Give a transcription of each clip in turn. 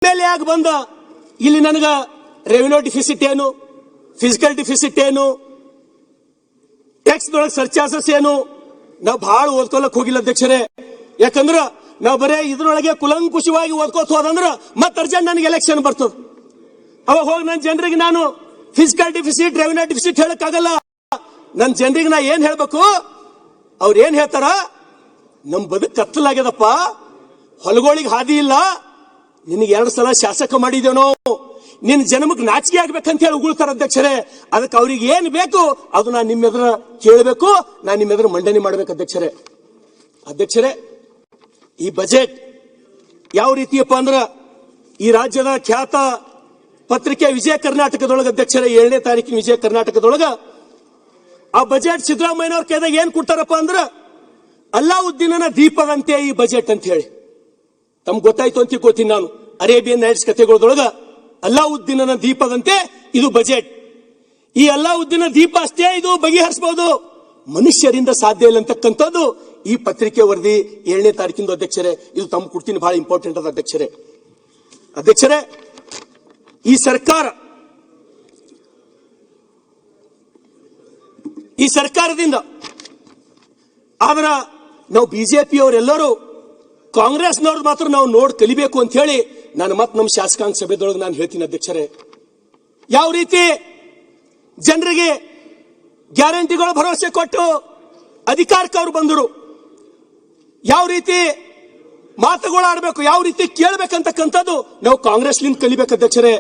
ಮೇಲೆ ಯಾಕೆ ಬಂದ ಇಲ್ಲಿ ನನಗ ರೆವಿನ್ಯೂ ಡಿಫಿಸಿಟ್ ಏನು, ಫಿಸಿಕಲ್ ಡಿಫಿಸಿಟ್ ಏನು, ಟ್ಯಾಕ್ಸ್ ದೊಳಗೆ ಸರ್ಚಾರ್ಜಸ್ ಏನು, ನಾವು ಬಹಳ ಓದ್ಕೊಳಕ್ ಹೋಗಿಲ್ಲ ಅಧ್ಯಕ್ಷರೇ. ಯಾಕಂದ್ರ ನಾವು ಬರೇ ಇದ್ರೊಳಗೆ ಕುಲಂಕುಷವಾಗಿ ಓದ್ಕೋತ ಹೋದಂದ್ರ ಮತ್ತೆ ಅರ್ಜೆಂಟ್ ನನಗೆ ಎಲೆಕ್ಷನ್ ಬರ್ತದ. ಅವಾಗ ಹೋಗಿ ನನ್ನ ಜನರಿಗೆ ನಾನು ಫಿಸಿಕಲ್ ಡಿಫಿಸಿಟ್, ರೆವಿನ್ಯೂ ಡಿಫಿಸಿಟ್ ಹೇಳಕ್ಕಾಗಲ್ಲ. ನನ್ನ ಜನರಿಗೆ ನಾ ಏನ್ ಹೇಳ್ಬೇಕು? ಅವ್ರು ಏನ್ ಹೇಳ್ತಾರ, ನಮ್ ಬದುಕು ಕತ್ತಲಾಗ್ಯದಪ್ಪ, ಹೊಲಗಳಿಗೆ ಹಾದಿ ಇಲ್ಲ, ನಿನಗೆ 2 ಸಲ ಶಾಸಕ ಮಾಡಿದೇನೋ, ನಿನ್ ಜನ್ಮಕ್ಕೆ ನಾಚಿಕೆ ಆಗ್ಬೇಕಂತ ಹೇಳಿ ಉಗುಳ್ತಾರ ಅಧ್ಯಕ್ಷರೇ. ಅದಕ್ಕೆ ಅವ್ರಿಗೆ ಏನ್ ಬೇಕು ಅದು ನಾನು ನಿಮ್ಮ ಎದುರ ಕೇಳಬೇಕು, ನಾನು ನಿಮ್ಮ ಎದುರು ಮಂಡನೆ ಮಾಡ್ಬೇಕು ಅಧ್ಯಕ್ಷರೇ. ಅಧ್ಯಕ್ಷರೇ, ಈ ಬಜೆಟ್ ಯಾವ ರೀತಿಯಪ್ಪ ಅಂದ್ರ ಈ ರಾಜ್ಯದ ಖ್ಯಾತ ಪತ್ರಿಕೆ ವಿಜಯ ಕರ್ನಾಟಕದೊಳಗ ಅಧ್ಯಕ್ಷರೇ 7ನೇ ತಾರೀಕಿನ ವಿಜಯ ಕರ್ನಾಟಕದೊಳಗ ಆ ಬಜೆಟ್ ಸಿದ್ದರಾಮಯ್ಯನವ್ರ ಕೈದಾಗ ಏನ್ ಕೊಡ್ತಾರಪ್ಪ ಅಂದ್ರ ಅಲ್ಲಾವುದ್ದೀನನ ದೀಪದಂತೆ ಈ ಬಜೆಟ್ ಅಂತ ಹೇಳಿ. ತಮ್ಗೆ ಗೊತ್ತಾಯ್ತು ಅಂತ ತಿಳ್ಕೊತೀನಿ ನಾನು. ಅರೇಬಿಯನ್ ನೈಟ್ಸ್ ಕಥೆಗಳದೊಳಗ ಅಲ್ಲಾವುದ್ದೀನನ ದೀಪದಂತೆ ಇದು ಬಜೆಟ್. ಈ ಅಲ್ಲಾವುದ್ದೀನ ದೀಪ ಅಷ್ಟೇ ಇದು ಬಗೆಹರಿಸಬಹುದು, ಮನುಷ್ಯರಿಂದ ಸಾಧ್ಯ ಇಲ್ಲ ಅಂತಕ್ಕಂಥದ್ದು ಈ ಪತ್ರಿಕೆ ವರದಿ 7ನೇ ತಾರೀಕಿಂದು ಅಧ್ಯಕ್ಷರೇ. ಇದು ತಮ್ಗೆ ಕೊಡ್ತೀನಿ, ಬಹಳ ಇಂಪಾರ್ಟೆಂಟ್ ಅದ ಅಧ್ಯಕ್ಷರೇ. ಅಧ್ಯಕ್ಷರೇ, ಈ ಸರ್ಕಾರದಿಂದ ಆದ್ರ ನಾವು ಬಿಜೆಪಿಯವರೆಲ್ಲರೂ ಕಾಂಗ್ರೆಸ್ನವ್ರದ್ದು ಮಾತ್ರ ನಾವು ನೋಡಿ ಕಲಿಬೇಕು ಅಂತ ಹೇಳಿ ನಾನು ಮತ್ತೆ ನಮ್ಮ ಶಾಸಕಾಂಗ ಸಭೆದೊಳಗೆ ನಾನು ಹೇಳ್ತೀನಿ ಅಧ್ಯಕ್ಷರೇ. ಯಾವ ರೀತಿ ಜನರಿಗೆ ಗ್ಯಾರಂಟಿಗಳು ಭರವಸೆ ಕೊಟ್ಟು ಅಧಿಕಾರಕ್ಕೆ ಅವರು ಬಂದರು, ಯಾವ ರೀತಿ ಮಾತುಗಳು ಆಡಬೇಕು, ಯಾವ ರೀತಿ ಕೇಳಬೇಕಂತಕ್ಕಂಥದ್ದು ನಾವು ಕಾಂಗ್ರೆಸ್ಲಿಂದ ಕಲಿಬೇಕು ಅಧ್ಯಕ್ಷರೇ.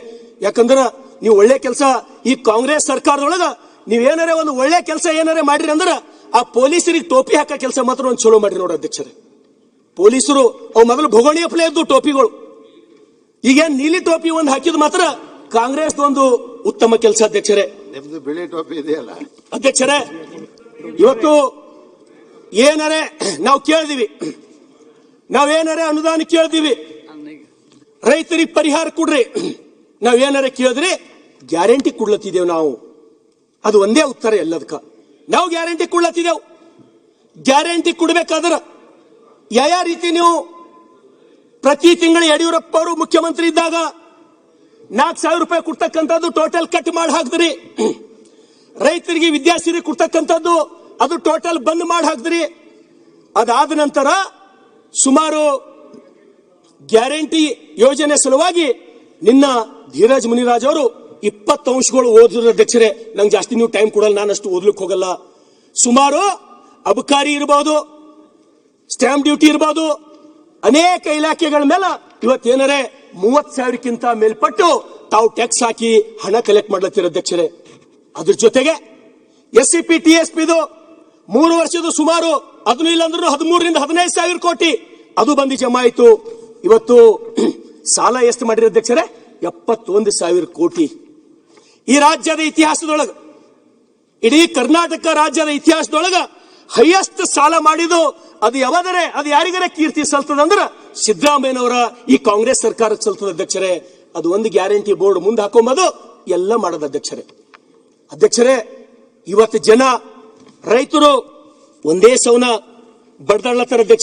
ಯಾಕಂದ್ರೆ ನೀವು ಒಳ್ಳೆ ಕೆಲಸ ಈ ಕಾಂಗ್ರೆಸ್ ಸರ್ಕಾರದೊಳಗ ನೀವೇನಾರೇ ಒಂದು ಒಳ್ಳೆ ಕೆಲಸ ಏನಾರೇ ಮಾಡಿರಿ ಅಂದ್ರೆ ಆ ಪೊಲೀಸರಿಗೆ ಟೋಪಿ ಹಾಕೋ ಕೆಲಸ ಮಾತ್ರ ಒಂದು ಚಲೋ ಮಾಡ್ರಿ ನೋಡಿ ಅಧ್ಯಕ್ಷರೇ. ಪೊಲೀಸರು ಅವು ಮೊದಲು ಭೋಗೋಣಿ ಅಪ್ಲೇ ಇದ್ದು ಟೋಪಿಗಳು, ಈಗೇನ್ ನೀಲಿ ಟೋಪಿ ಒಂದು ಹಾಕಿದ್ ಮಾತ್ರ ಕಾಂಗ್ರೆಸ್ ಒಂದು ಉತ್ತಮ ಕೆಲಸ ಅಧ್ಯಕ್ಷರೇ. ನಿಮ್ದು ಬಿಳಿ ಟೋಪಿ ಇದೆಯಲ್ಲ ಅಧ್ಯಕ್ಷರೇ, ಇವತ್ತು ಏನಾರೇ ನಾವು ಕೇಳಿದಿವಿ, ನಾವೇನಾರೇ ಅನುದಾನ ಕೇಳಿದಿವಿ, ರೈತರಿಗೆ ಪರಿಹಾರ ಕೊಡ್ರಿ, ನಾವೇನಾರೇ ಕೇಳಿದ್ರಿ ಗ್ಯಾರಂಟಿ ಕೊಡ್ಲತ್ತಿದ್ದೇವೆ ನಾವು. ಅದು ಒಂದೇ ಉತ್ತರ ಎಲ್ಲದಕ್ಕ. ನಾವು ಗ್ಯಾರಂಟಿ ಕೊಡ್ಲತ್ತಿದ್ದೇವೆ. ಗ್ಯಾರಂಟಿ ಕೊಡ್ಬೇಕಾದ್ರ ಯಾವ ರೀತಿ ನೀವು ಪ್ರತಿ ತಿಂಗಳು ಯಡಿಯೂರಪ್ಪ ಅವರು ಮುಖ್ಯಮಂತ್ರಿ ಇದ್ದಾಗ 4,000 ರೂಪಾಯಿ ಕೊಡ್ತಕ್ಕಂಥದ್ದು ಟೋಟಲ್ ಕಟ್ ಮಾಡಿ ಹಾಕಿದ್ರಿ. ರೈತರಿಗೆ ವಿದ್ಯಾಸಿರಿ ಕೊಡ್ತಕ್ಕಂಥದ್ದು ಅದು ಟೋಟಲ್ ಬಂದ್ ಮಾಡಿ ಹಾಕಿದ್ರಿ. ಅದಾದ ನಂತರ ಸುಮಾರು ಗ್ಯಾರಂಟಿ ಯೋಜನೆ ಸಲುವಾಗಿ ನಿನ್ನ ಧೀರಜ್ ಮುನಿರಾಜ್ ಅವರು 20 ಅಂಶಗಳು ಓದಿದ್ರು ಅಧ್ಯಕ್ಷರೇ. ನಂಗೆ ಜಾಸ್ತಿ ನೀವು ಟೈಮ್ ಕೊಡಲ್ಲ, ನಾನು ಅಷ್ಟು ಓದ್ಲಿಕ್ಕೆ ಹೋಗಲ್ಲ. ಸುಮಾರು ಅಬಕಾರಿ ಇರಬಹುದು, ಸ್ಟ್ಯಾಂಪ್ ಡ್ಯೂಟಿ ಇರಬಹುದು, ಅನೇಕ ಇಲಾಖೆಗಳ ಮೇಲೆ ಇವತ್ತೇನರೇ 30,000ಕ್ಕಿಂತ ಮೇಲ್ಪಟ್ಟು ತಾವು ಟ್ಯಾಕ್ಸ್ ಹಾಕಿ ಹಣ ಕಲೆಕ್ಟ್ ಮಾಡ್ಲತ್ತೀರ ಅಧ್ಯಕ್ಷರೇ. ಅದ್ರ ಜೊತೆಗೆ SCP TSP 3 ವರ್ಷದ ಸುಮಾರು ಅದನ್ನು ಇಲ್ಲಾಂದ್ರೂ 13ರಿಂದ 15,000 ಕೋಟಿ ಅದು ಬಂದು ಜಮಾ ಆಯಿತು. ಇವತ್ತು ಸಾಲ ಎಷ್ಟು ಮಾಡಿರಿ ಅಧ್ಯಕ್ಷರೇ? 71,000 ಕೋಟಿ. ಈ ರಾಜ್ಯದ ಇತಿಹಾಸದೊಳಗ, ಇಡೀ ಕರ್ನಾಟಕ ರಾಜ್ಯದ ಇತಿಹಾಸದೊಳಗ ಹೈಯೆಸ್ಟ್ ಸಾಲ ಮಾಡಿದ್ದು ಅದು ಯಾವಾದರೆ ಅದು ಯಾರಿಗಾರ ಕೀರ್ತಿ ಸಲ್ತದಂದ್ರ ಸಿದ್ದರಾಮಯ್ಯನವರ ಈ ಕಾಂಗ್ರೆಸ್ ಸರ್ಕಾರಕ್ಕೆ ಸಲ್ತದ ಅಧ್ಯಕ್ಷರೇ. ಅದು ಒಂದು ಗ್ಯಾರಂಟಿ ಬೋರ್ಡ್ ಮುಂದೆ ಹಾಕೊಂಬದು ಎಲ್ಲ ಮಾಡೋದು ಅಧ್ಯಕ್ಷರೇ. ಅಧ್ಯಕ್ಷರೇ, ಇವತ್ತು ಜನ ರೈತರು ಒಂದೇ ಸೌನ ಬಡ್ದಾಡ್ಲತ್ತಾರ ಅಧ್ಯಕ್ಷ.